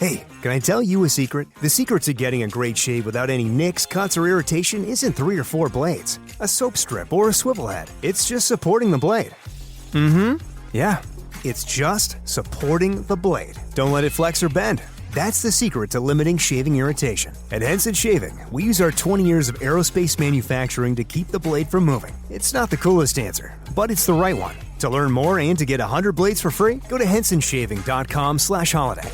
Hey, can I tell you a secret? The secret to getting a great shave without any nicks, cuts, or irritation isn't 3 or 4 blades, a soap strip, or a swivel head. It's just supporting the blade. Yeah, it's just supporting the blade. Don't let it flex or bend. That's the secret to limiting shaving irritation. At Henson Shaving, we use our 20 years of aerospace manufacturing to keep the blade from moving. It's not the coolest answer, but it's the right one. To learn more and to get 100 blades for free, go to hensonshaving.com/holiday.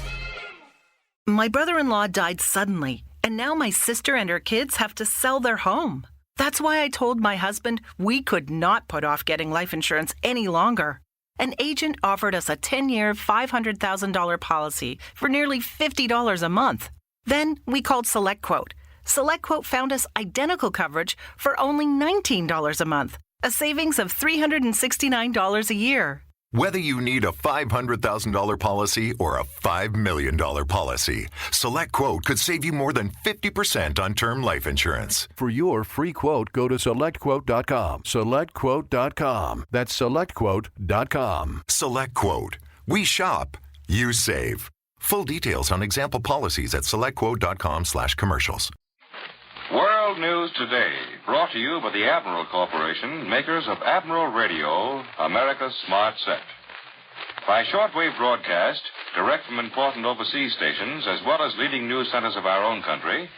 My brother-in-law died suddenly, and now my sister and her kids have to sell their home. That's why I told my husband we could not put off getting life insurance any longer. An agent offered us a 10-year, $500,000 policy for nearly $50 a month. Then we called SelectQuote. SelectQuote found us identical coverage for only $19 a month, a savings of $369 a year. Whether you need a $500,000 policy or a $5 million policy, SelectQuote could save you more than 50% on term life insurance. For your free quote, go to SelectQuote.com. SelectQuote.com. That's SelectQuote.com. SelectQuote. We shop. You save. Full details on example policies at SelectQuote.com/commercials. World News Today, brought to you by the Admiral Corporation, makers of Admiral Radio, America's Smart Set. By shortwave broadcast, direct from important overseas stations, as well as leading news centers of our own country,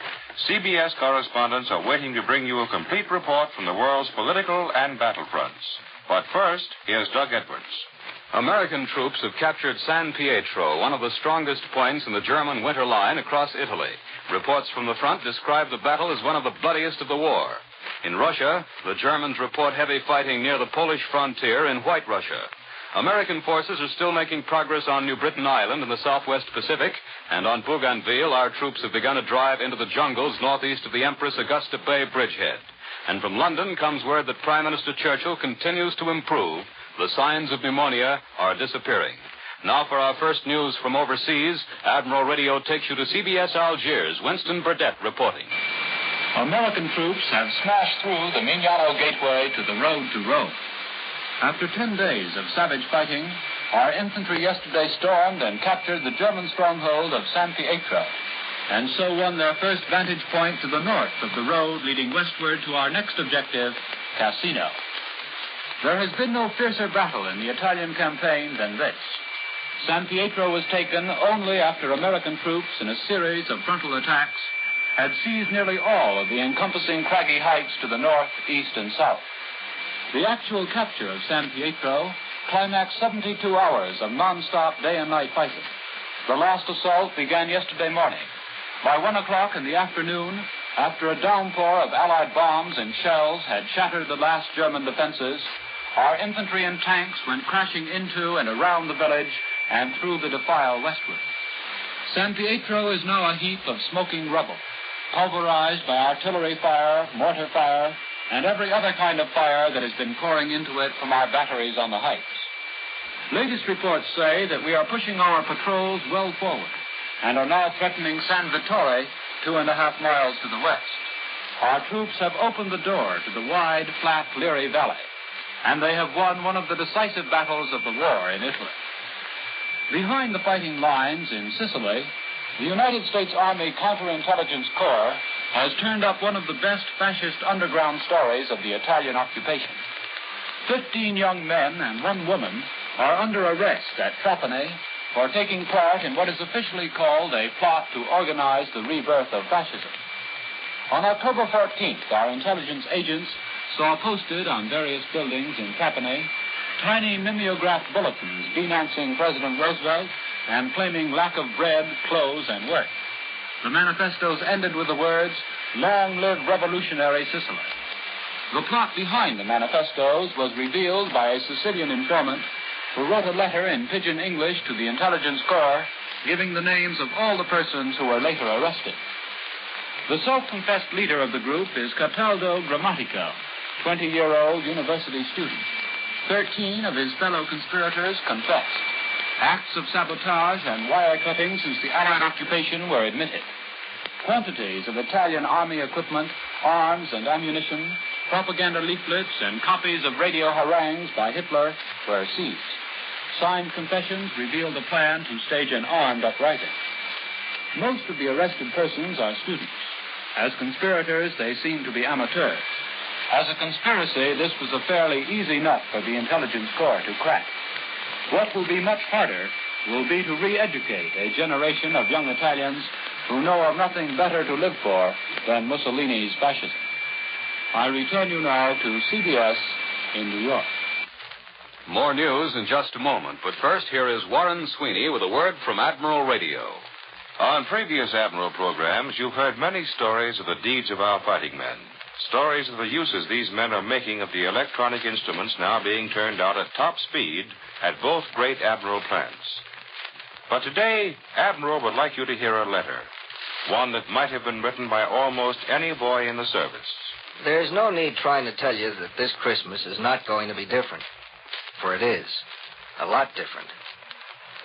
CBS correspondents are waiting to bring you a complete report from the world's political and battlefronts. But first, here's Doug Edwards. American troops have captured San Pietro, one of the strongest points in the German winter line across Italy. Reports from the front describe the battle as one of the bloodiest of the war. In Russia, the Germans report heavy fighting near the Polish frontier in White Russia. American forces are still making progress on New Britain Island in the southwest Pacific, and on Bougainville, our troops have begun to drive into the jungles northeast of the Empress Augusta Bay bridgehead. And from London comes word that Prime Minister Churchill continues to improve. The signs of pneumonia are disappearing. Now for our first news from overseas, Admiral Radio takes you to CBS Algiers. Winston Burdett reporting. American troops have smashed through the Mignano Gateway to the road to Rome. After 10 days of savage fighting, our infantry yesterday stormed and captured the German stronghold of San Pietro, and so won their first vantage point to the north of the road leading westward to our next objective, Cassino. There has been no fiercer battle in the Italian campaign than this. San Pietro was taken only after American troops, in a series of frontal attacks, had seized nearly all of the encompassing craggy heights to the north, east, and south. The actual capture of San Pietro climaxed 72 hours of non-stop day and night fighting. The last assault began yesterday morning. By 1 o'clock in the afternoon, after a downpour of Allied bombs and shells had shattered the last German defenses, our infantry and tanks went crashing into and around the village and through the defile westward. San Pietro is now a heap of smoking rubble, pulverized by artillery fire, mortar fire, and every other kind of fire that has been pouring into it from our batteries on the heights. Latest reports say that we are pushing our patrols well forward and are now threatening San Vittore 2.5 miles to the west. Our troops have opened the door to the wide, flat Liri Valley, and they have won one of the decisive battles of the war in Italy. Behind the fighting lines in Sicily, the United States Army Counterintelligence Corps has turned up one of the best fascist underground stories of the Italian occupation. 15 young men and 1 woman are under arrest at Trapani for taking part in what is officially called a plot to organize the rebirth of fascism. On October 14th, our intelligence agents saw posted on various buildings in Trapani tiny mimeographed bulletins denouncing President Roosevelt and claiming lack of bread, clothes, and work. The manifestos ended with the words, "Long live revolutionary Sicily." The plot behind the manifestos was revealed by a Sicilian informant who wrote a letter in pidgin English to the Intelligence Corps giving the names of all the persons who were later arrested. The self-confessed leader of the group is Cataldo Grammatico, 20-year-old university student. 13 of his fellow conspirators confessed. Acts of sabotage and wire cutting since the Allied occupation were admitted. Quantities of Italian army equipment, arms and ammunition, propaganda leaflets, and copies of radio harangues by Hitler were seized. Signed confessions revealed a plan to stage an armed uprising. Most of the arrested persons are students. As conspirators, they seem to be amateurs. As a conspiracy, this was a fairly easy nut for the intelligence corps to crack. What will be much harder will be to re-educate a generation of young Italians who know of nothing better to live for than Mussolini's fascism. I return you now to CBS in New York. More news in just a moment, but first here is Warren Sweeney with a word from Admiral Radio. On previous Admiral programs, you've heard many stories of the deeds of our fighting men. Stories of the uses these men are making of the electronic instruments now being turned out at top speed at both great Admiral plants. But today, Admiral would like you to hear a letter, one that might have been written by almost any boy in the service. There's no need trying to tell you that this Christmas is not going to be different, for it is. A lot different.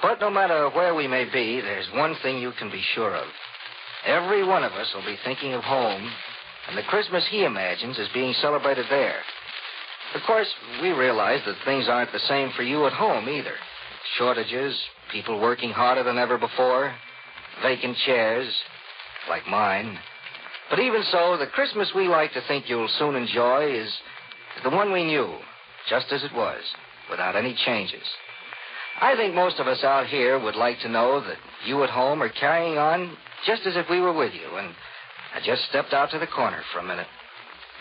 But no matter where we may be, there's one thing you can be sure of. Every one of us will be thinking of home, and the Christmas he imagines is being celebrated there. Of course, we realize that things aren't the same for you at home either. Shortages, people working harder than ever before, vacant chairs, like mine. But even so, the Christmas we like to think you'll soon enjoy is the one we knew, just as it was, without any changes. I think most of us out here would like to know that you at home are carrying on just as if we were with you, and I just stepped out to the corner for a minute.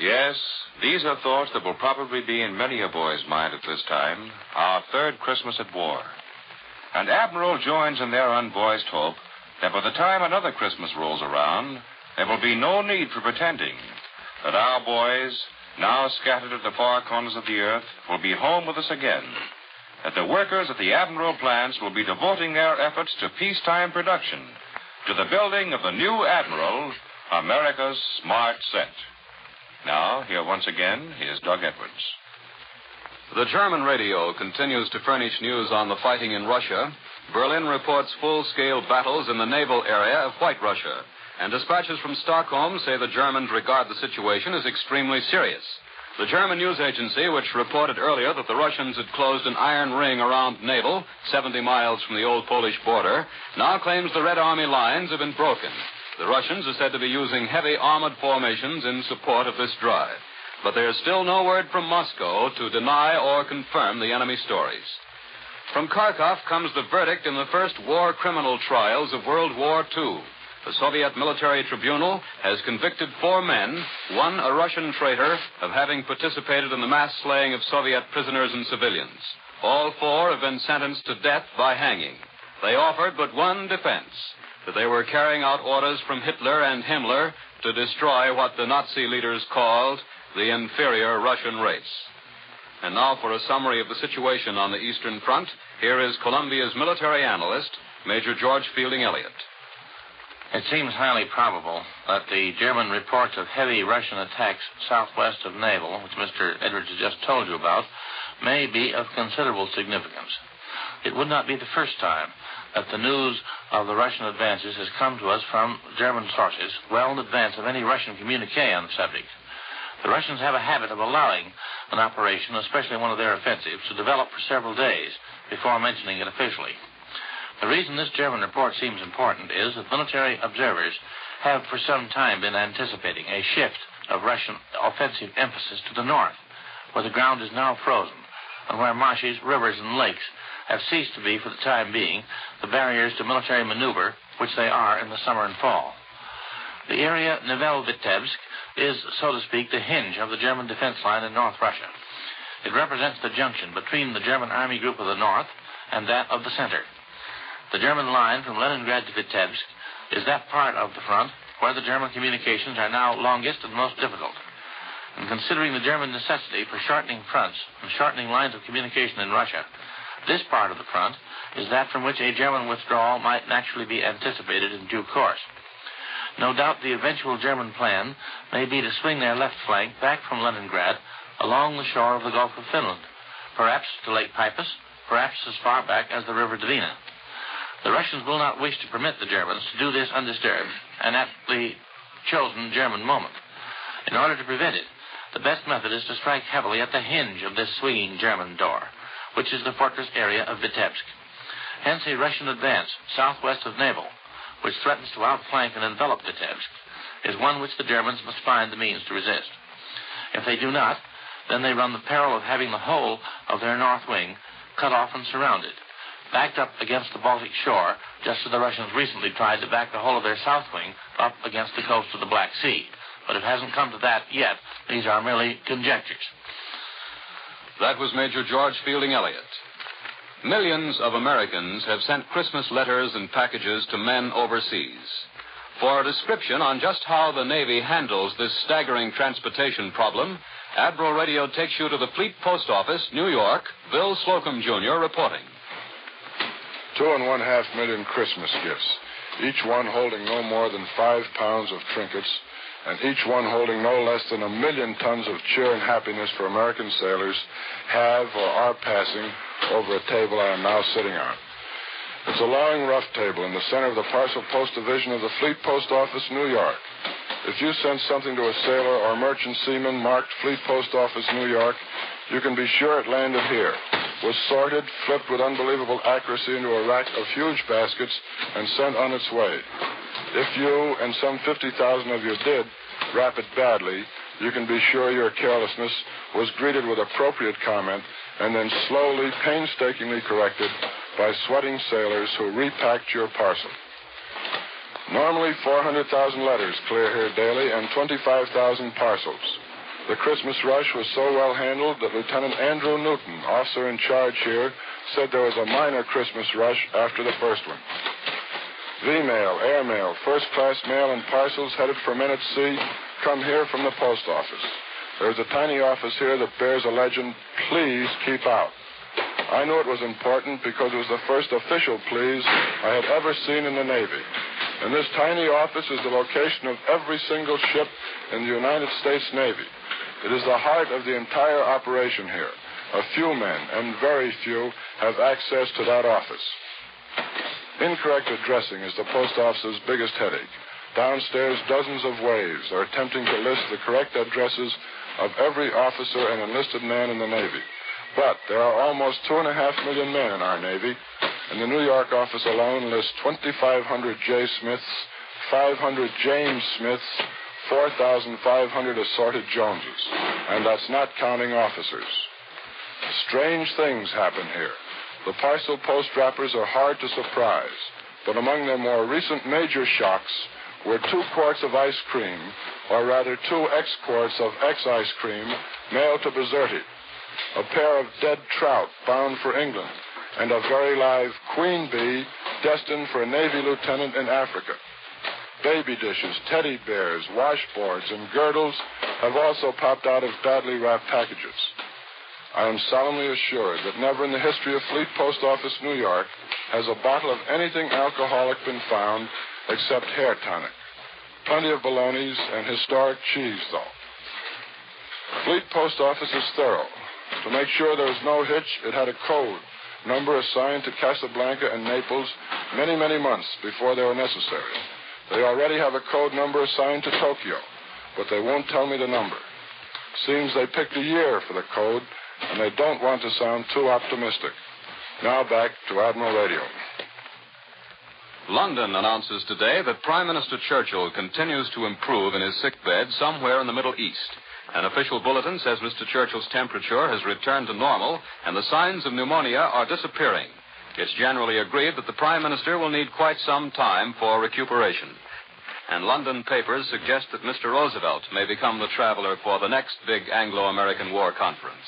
Yes, these are thoughts that will probably be in many a boy's mind at this time, our third Christmas at war. And Admiral joins in their unvoiced hope that by the time another Christmas rolls around, there will be no need for pretending that our boys, now scattered at the far corners of the earth, will be home with us again, that the workers at the Admiral plants will be devoting their efforts to peacetime production, to the building of the new Admiral, America's Smart Set. Now, here once again is Doug Edwards. The German radio continues to furnish news on the fighting in Russia. Berlin reports full-scale battles in the naval area of White Russia. And dispatches from Stockholm say the Germans regard the situation as extremely serious. The German news agency, which reported earlier that the Russians had closed an iron ring around Naval, 70 miles from the old Polish border, now claims the Red Army lines have been broken. The Russians are said to be using heavy armored formations in support of this drive. But there's still no word from Moscow to deny or confirm the enemy stories. From Kharkov comes the verdict in the first war criminal trials of World War II. The Soviet military tribunal has convicted 4 men, one a Russian traitor, of having participated in the mass slaying of Soviet prisoners and civilians. All 4 have been sentenced to death by hanging. They offered but one defense, that they were carrying out orders from Hitler and Himmler to destroy what the Nazi leaders called the inferior Russian race. And now for a summary of the situation on the Eastern Front, here is Columbia's military analyst, Major George Fielding Elliott. It seems highly probable that the German reports of heavy Russian attacks southwest of Naval, which Mr. Edwards has just told you about, may be of considerable significance. It would not be the first time that the news of the Russian advances has come to us from German sources well in advance of any Russian communique on the subject. The Russians have a habit of allowing an operation, especially one of their offensives, to develop for several days before mentioning it officially. The reason this German report seems important is that military observers have for some time been anticipating a shift of Russian offensive emphasis to the north, where the ground is now frozen, and where marshes, rivers, and lakes have ceased to be, for the time being, the barriers to military maneuver which they are in the summer and fall. The area Nivelle-Vitebsk is, so to speak, the hinge of the German defense line in North Russia. It represents the junction between the German Army Group of the North and that of the center. The German line from Leningrad to Vitebsk is that part of the front where the German communications are now longest and most difficult. And considering the German necessity for shortening fronts and shortening lines of communication in Russia, this part of the front is that from which a German withdrawal might naturally be anticipated in due course. No doubt the eventual German plan may be to swing their left flank back from Leningrad along the shore of the Gulf of Finland, perhaps to Lake Peipus, perhaps as far back as the River Dvina. The Russians will not wish to permit the Germans to do this undisturbed and at the chosen German moment. In order to prevent it, the best method is to strike heavily at the hinge of this swinging German door, which is the fortress area of Vitebsk. Hence a Russian advance southwest of Naval which threatens to outflank and envelop Vitebsk, is one which the Germans must find the means to resist. If they do not, then they run the peril of having the whole of their north wing cut off and surrounded, backed up against the Baltic shore, just as the Russians recently tried to back the whole of their south wing up against the coast of the Black Sea. But it hasn't come to that yet. These are merely conjectures. That was Major George Fielding Elliott. Millions of Americans have sent Christmas letters and packages to men overseas. For a description on just how the Navy handles this staggering transportation problem, Admiral Radio takes you to the Fleet Post Office, New York. Bill Slocum, Jr. reporting. 2.5 million Christmas gifts, each one holding no more than 5 pounds of trinkets, and each one holding no less than 1 million tons of cheer and happiness for American sailors, have or are passing over a table I am now sitting on. It's a long, rough table in the center of the Parcel Post Division of the Fleet Post Office, New York. If you send something to a sailor or merchant seaman marked Fleet Post Office, New York, you can be sure it landed here, was sorted, flipped with unbelievable accuracy into a rack of huge baskets, and sent on its way. If you, and some 50,000 of you did, wrap it badly, you can be sure your carelessness was greeted with appropriate comment and then slowly, painstakingly corrected by sweating sailors who repacked your parcel. Normally 400,000 letters clear here daily and 25,000 parcels. The Christmas rush was so well handled that Lieutenant Andrew Newton, officer in charge here, said there was a minor Christmas rush after the first one. V-mail, airmail, first-class mail, and parcels headed for men at sea come here from the post office. There's a tiny office here that bears a legend, "Please keep out." I knew it was important because it was the first official please I had ever seen in the Navy. And this tiny office is the location of every single ship in the United States Navy. It is the heart of the entire operation here. A few men, and very few, have access to that office. Incorrect addressing is the post office's biggest headache. Downstairs, dozens of waves are attempting to list the correct addresses of every officer and enlisted man in the Navy. But there are almost 2.5 million men in our Navy, and the New York office alone lists 2,500 J. Smiths, 500 James Smiths, 4,500 assorted Joneses, and that's not counting officers. Strange things happen here. The parcel post wrappers are hard to surprise, but among their more recent major shocks were 2 quarts of ice cream, or rather 2 X-quarts of X-ice cream, mailed to Bizerti, a pair of dead trout bound for England, and a very live queen bee destined for a Navy lieutenant in Africa. Baby dishes, teddy bears, washboards, and girdles have also popped out of badly wrapped packages. I am solemnly assured that never in the history of Fleet Post Office, New York, has a bottle of anything alcoholic been found except hair tonic. Plenty of bolognas and historic cheese, though. Fleet Post Office is thorough. To make sure there was no hitch, it had a code number assigned to Casablanca and Naples many, many months before they were necessary. They already have a code number assigned to Tokyo, but they won't tell me the number. Seems they picked a year for the code, and they don't want to sound too optimistic. Now back to Admiral Radio. London announces today that Prime Minister Churchill continues to improve in his sickbed somewhere in the Middle East. An official bulletin says Mr. Churchill's temperature has returned to normal and the signs of pneumonia are disappearing. It's generally agreed that the Prime Minister will need quite some time for recuperation. And London papers suggest that Mr. Roosevelt may become the traveler for the next big Anglo-American war conference.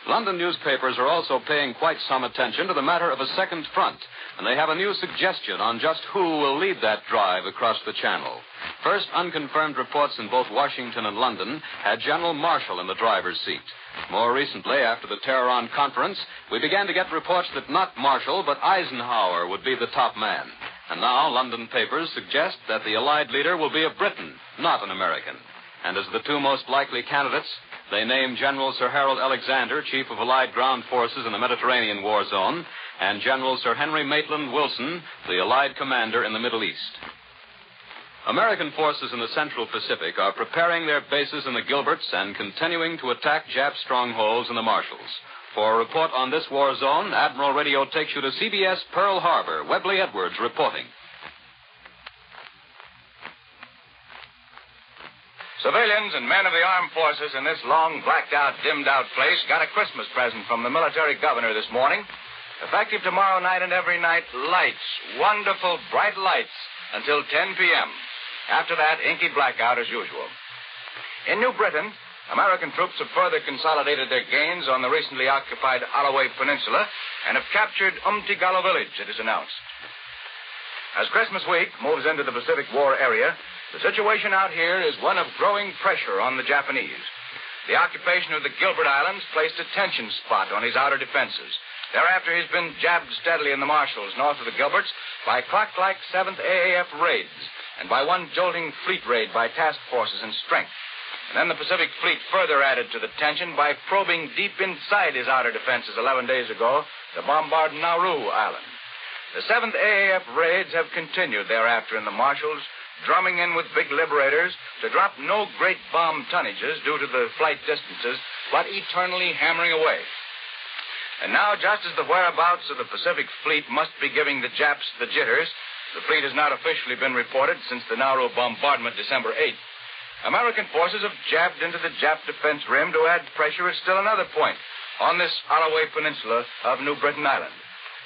London newspapers are also paying quite some attention to the matter of a second front, and they have a new suggestion on just who will lead that drive across the Channel. First, unconfirmed reports in both Washington and London had General Marshall in the driver's seat. More recently, after the Tehran conference, we began to get reports that not Marshall, but Eisenhower would be the top man. And now London papers suggest that the Allied leader will be a Briton, not an American. And as the 2 most likely candidates, they name General Sir Harold Alexander, Chief of Allied Ground Forces in the Mediterranean War Zone, and General Sir Henry Maitland Wilson, the Allied commander in the Middle East. American forces in the Central Pacific are preparing their bases in the Gilberts and continuing to attack Jap strongholds in the Marshalls. For a report on this war zone, Admiral Radio takes you to CBS Pearl Harbor. Webley Edwards reporting. Civilians and men of the armed forces in this long, blacked-out, dimmed-out place got a Christmas present from the military governor this morning. Effective tomorrow night and every night, lights, wonderful, bright lights, until 10 p.m. After that, inky blackout as usual. In New Britain, American troops have further consolidated their gains on the recently occupied Alloway Peninsula and have captured Umtigalo village, it is announced. As Christmas week moves into the Pacific War area, the situation out here is one of growing pressure on the Japanese. The occupation of the Gilbert Islands placed a tension spot on his outer defenses. Thereafter, he's been jabbed steadily in the Marshalls north of the Gilberts by clock-like 7th AAF raids and by one jolting fleet raid by task forces in strength. And then the Pacific Fleet further added to the tension by probing deep inside his outer defenses 11 days ago to bombard Nauru Island. The 7th AAF raids have continued thereafter in the Marshalls, drumming in with big liberators to drop no great bomb tonnages due to the flight distances, but eternally hammering away. And now, just as the whereabouts of the Pacific Fleet must be giving the Japs the jitters, the fleet has not officially been reported since the Nauru bombardment December 8th. American forces have jabbed into the Jap defense rim to add pressure at still another point on this Alloway Peninsula of New Britain Island,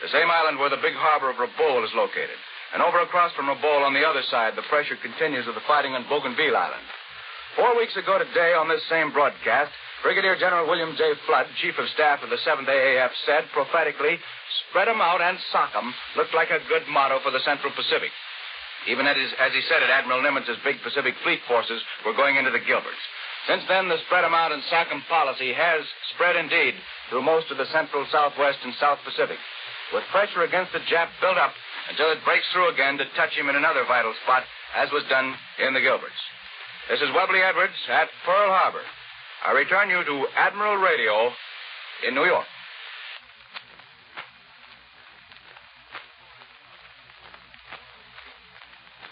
the same island where the big harbor of Rabaul is located. And over across from Rabaul on the other side, the pressure continues with the fighting on Bougainville Island. 4 weeks ago today on this same broadcast, Brigadier General William J. Flood, Chief of Staff of the 7th AAF, said prophetically, "Spread 'em out and sock 'em" looked like a good motto for the Central Pacific. Even as he said it, Admiral Nimitz' big Pacific Fleet forces were going into the Gilberts. Since then, the spread 'em out and sock 'em policy has spread indeed through most of the Central, Southwest, and South Pacific, with pressure against the Jap built up until it breaks through again to touch him in another vital spot, as was done in the Gilberts. This is Webley Edwards at Pearl Harbor. I return you to Admiral Radio in New York.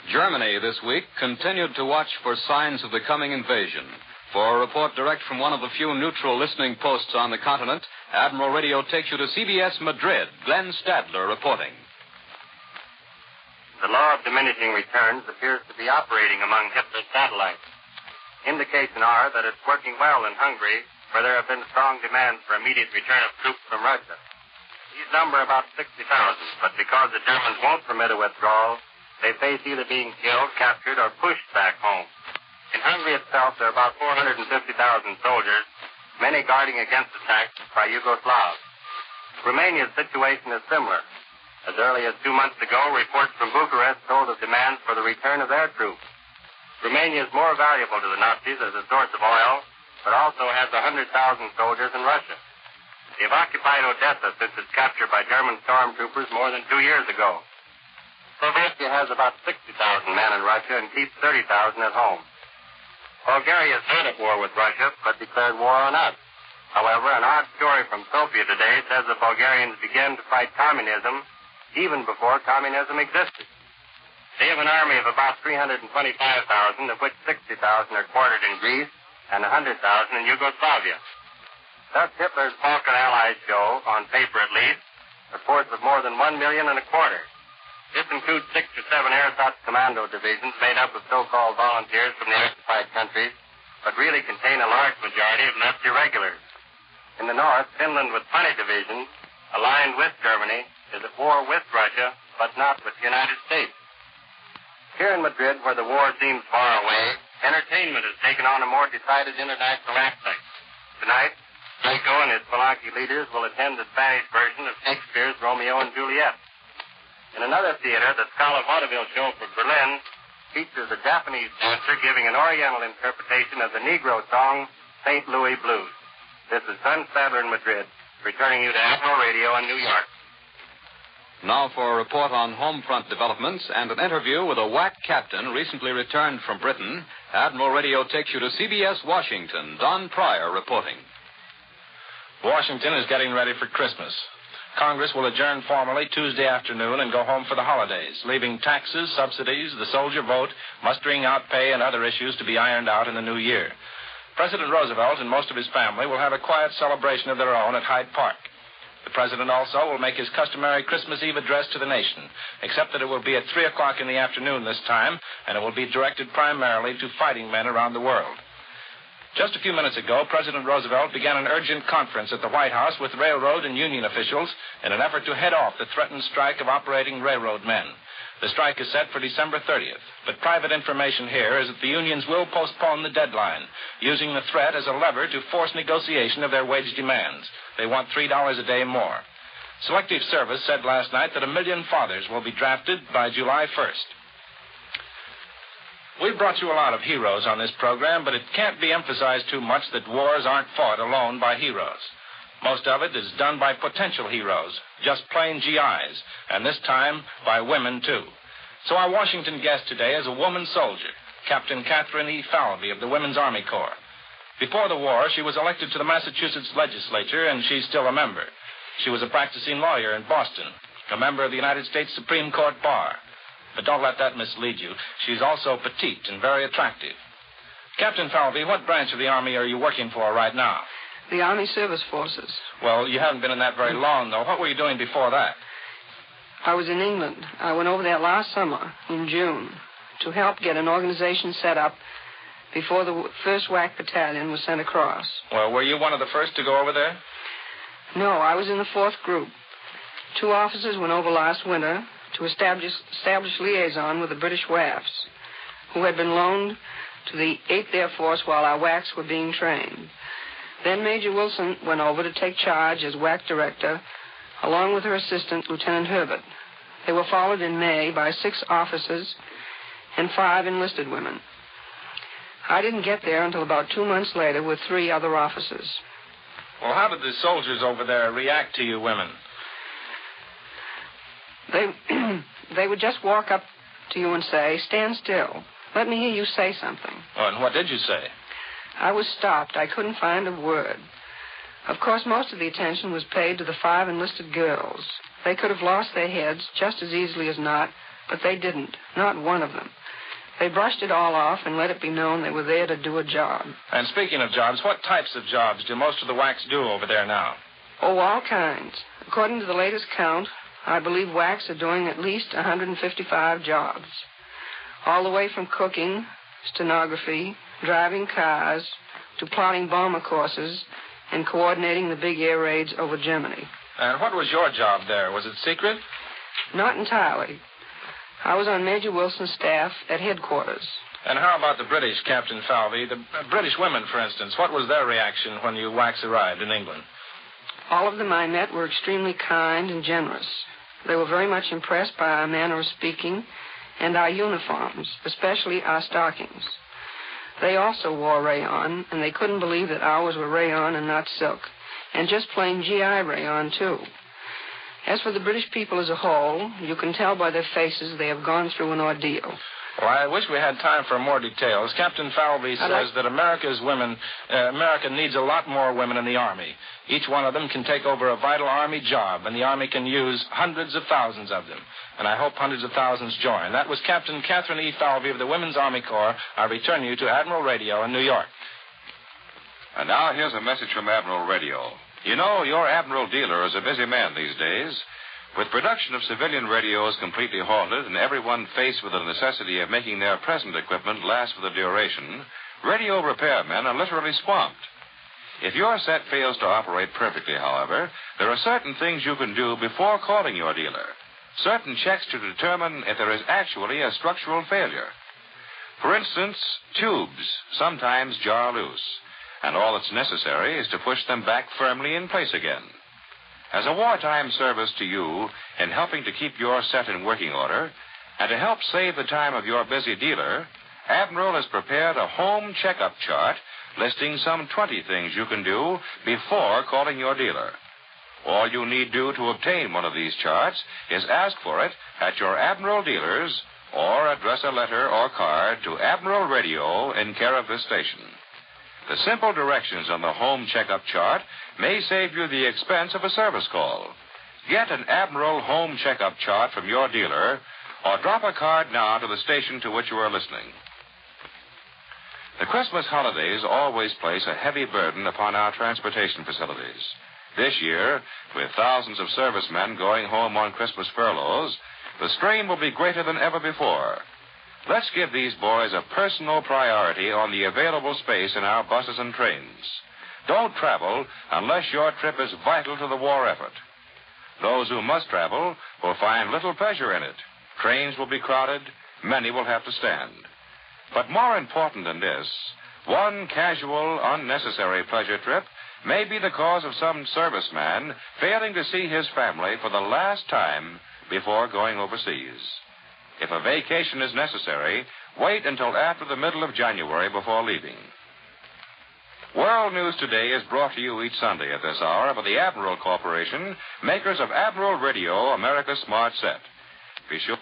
Germany this week continued to watch for signs of the coming invasion. For a report direct from one of the few neutral listening posts on the continent, Admiral Radio takes you to CBS Madrid. Glenn Stadler reporting. The law of diminishing returns appears to be operating among Hitler's satellites. Indications are that it's working well in Hungary, where there have been strong demands for immediate return of troops from Russia. These number about 60,000, but because the Germans won't permit a withdrawal, they face either being killed, captured, or pushed back home. In Hungary itself, there are about 450,000 soldiers, many guarding against attacks by Yugoslavs. Romania's situation is similar. As early as 2 months ago, reports from Bucharest told of demands for the return of their troops. Romania is more valuable to the Nazis as a source of oil, but also has 100,000 soldiers in Russia. They've occupied Odessa since its capture by German stormtroopers more than 2 years ago. Slovakia has about 60,000 men in Russia and keeps 30,000 at home. Bulgaria is not at war with Russia, but declared war on us. However, an odd story from Sofia today says the Bulgarians began to fight communism even before communism existed. They have an army of about 325,000, of which 60,000 are quartered in Greece and 100,000 in Yugoslavia. Thus, Hitler's Balkan allies show, on paper at least, a force of more than 1.25 million. This includes 6 or 7 ersatz commando divisions made up of so-called volunteers from the occupied countries, but really contain a large majority of left irregulars. In the north, Finland with 20 divisions, aligned with Germany, is at war with Russia, but not with the United States. Here in Madrid, where the war seems far away, entertainment has taken on a more decided international aspect. Tonight, Franco and his Palanque leaders will attend the Spanish version of Shakespeare's Romeo and Juliet. In another theater, the Scala vaudeville show for Berlin features a Japanese dancer giving an Oriental interpretation of the Negro song, St. Louis Blues. This is Glenn Stadler in Madrid, returning you to Admiral Radio in New York. Now for a report on home front developments and an interview with a WAC captain recently returned from Britain, Admiral Radio takes you to CBS Washington. Don Pryor reporting. Washington is getting ready for Christmas. Congress will adjourn formally Tuesday afternoon and go home for the holidays, leaving taxes, subsidies, the soldier vote, mustering out pay, and other issues to be ironed out in the new year. President Roosevelt and most of his family will have a quiet celebration of their own at Hyde Park. The President also will make his customary Christmas Eve address to the nation, except that it will be at 3 o'clock in the afternoon this time, and it will be directed primarily to fighting men around the world. Just a few minutes ago, President Roosevelt began an urgent conference at the White House with railroad and union officials in an effort to head off the threatened strike of operating railroad men. The strike is set for December 30th, but private information here is that the unions will postpone the deadline, using the threat as a lever to force negotiation of their wage demands. They want $3 a day more. Selective Service said last night that 1 million fathers will be drafted by July 1st. We've brought you a lot of heroes on this program, but it can't be emphasized too much that wars aren't fought alone by heroes. Most of it is done by potential heroes, just plain GIs, and this time by women, too. So our Washington guest today is a woman soldier, Captain Catherine E. Falvey of the Women's Army Corps. Before the war, she was elected to the Massachusetts legislature, and she's still a member. She was a practicing lawyer in Boston, a member of the United States Supreme Court Bar. But don't let that mislead you. She's also petite and very attractive. Captain Falvey, what branch of the Army are you working for right now? The Army Service Forces. Well, you haven't been in that very long, though. What were you doing before that? I was in England. I went over there last summer, in June, to help get an organization set up before the 1st WAC Battalion was sent across. Well, were you one of the first to go over there? No, I was in the 4th group. 2 officers went over last winter to establish liaison with the British WAFs, who had been loaned to the 8th Air Force while our WACs were being trained. Then Major Wilson went over to take charge as WAC director, along with her assistant, Lieutenant Herbert. They were followed in May by 6 officers and 5 enlisted women. I didn't get there until about 2 months later with 3 other officers. Well, how did the soldiers over there react to you women? They would just walk up to you and say, "Stand still. Let me hear you say something." Oh, and what did you say? I was stopped. I couldn't find a word. Of course, most of the attention was paid to the 5 enlisted girls. They could have lost their heads just as easily as not, but they didn't, not one of them. They brushed it all off and let it be known they were there to do a job. And speaking of jobs, what types of jobs do most of the WACs do over there now? Oh, all kinds. According to the latest count, I believe WACs are doing at least 155 jobs. All the way from cooking, stenography, driving cars, to plotting bomber courses and coordinating the big air raids over Germany. And what was your job there? Was it secret? Not entirely. I was on Major Wilson's staff at headquarters. And how about the British, Captain Falvey? The British women, for instance. What was their reaction when you WACs arrived in England? All of them I met were extremely kind and generous. They were very much impressed by our manner of speaking and our uniforms, especially our stockings. They also wore rayon, and they couldn't believe that ours were rayon and not silk, and just plain GI rayon, too. As for the British people as a whole, you can tell by their faces they have gone through an ordeal. Well, I wish we had time for more details. Captain Falvey says that America needs a lot more women in the Army. Each one of them can take over a vital Army job, and the Army can use hundreds of thousands of them. And I hope hundreds of thousands join. That was Captain Catherine E. Falvey of the Women's Army Corps. I return you to Admiral Radio in New York. And now here's a message from Admiral Radio. You know, your Admiral dealer is a busy man these days. With production of civilian radios completely halted and everyone faced with the necessity of making their present equipment last for the duration, radio repairmen are literally swamped. If your set fails to operate perfectly, however, there are certain things you can do before calling your dealer. Certain checks to determine if there is actually a structural failure. For instance, tubes sometimes jar loose, and all that's necessary is to push them back firmly in place again. As a wartime service to you in helping to keep your set in working order, and to help save the time of your busy dealer, Admiral has prepared a home checkup chart listing some 20 things you can do before calling your dealer. All you need do to obtain one of these charts is ask for it at your Admiral dealers or address a letter or card to Admiral Radio in care of this station. The simple directions on the home checkup chart may save you the expense of a service call. Get an Admiral home checkup chart from your dealer or drop a card now to the station to which you are listening. The Christmas holidays always place a heavy burden upon our transportation facilities. This year, with thousands of servicemen going home on Christmas furloughs, the strain will be greater than ever before. Let's give these boys a personal priority on the available space in our buses and trains. Don't travel unless your trip is vital to the war effort. Those who must travel will find little pleasure in it. Trains will be crowded. Many will have to stand. But more important than this, one casual, unnecessary pleasure trip may be the cause of some serviceman failing to see his family for the last time before going overseas. If a vacation is necessary, wait until after the middle of January before leaving. World News Today is brought to you each Sunday at this hour by the Admiral Corporation, makers of Admiral Radio, America's Smart Set. Be sure.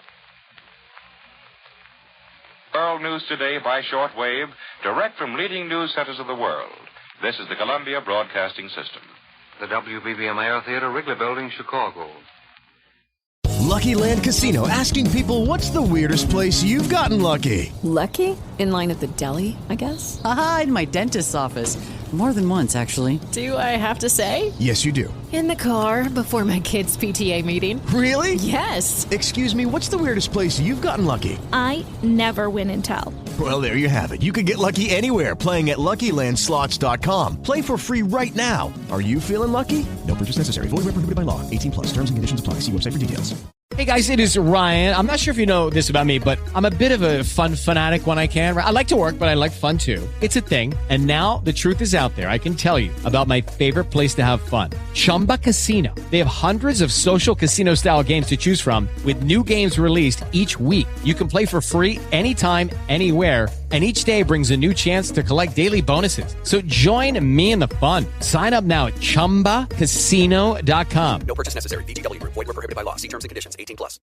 World News Today by shortwave, direct from leading news centers of the world. This is the Columbia Broadcasting System. The WBBM Theater, Wrigley Building, Chicago. Lucky Land Casino, asking people, what's the weirdest place you've gotten lucky? Lucky? In line at the deli, I guess? Aha, in my dentist's office. More than once, actually. Do I have to say? Yes, you do. In the car before my kids' PTA meeting. Really? Yes. Excuse me, what's the weirdest place you've gotten lucky? I never win and tell. Well, there you have it. You can get lucky anywhere, playing at LuckyLandSlots.com. Play for free right now. Are you feeling lucky? No purchase necessary. Void where prohibited by law. 18+. Terms and conditions apply. See website for details. Hey guys, it is Ryan. I'm not sure if you know this about me, but I'm a bit of a fun fanatic when I can. I like to work, but I like fun too. It's a thing. And now the truth is out there. I can tell you about my favorite place to have fun. Chumba Casino. They have hundreds of social casino style games to choose from with new games released each week. You can play for free anytime, anywhere. And each day brings a new chance to collect daily bonuses. So join me in the fun. Sign up now at ChumbaCasino.com. No purchase necessary. VGW. Void where prohibited by law. See terms and conditions. 18+.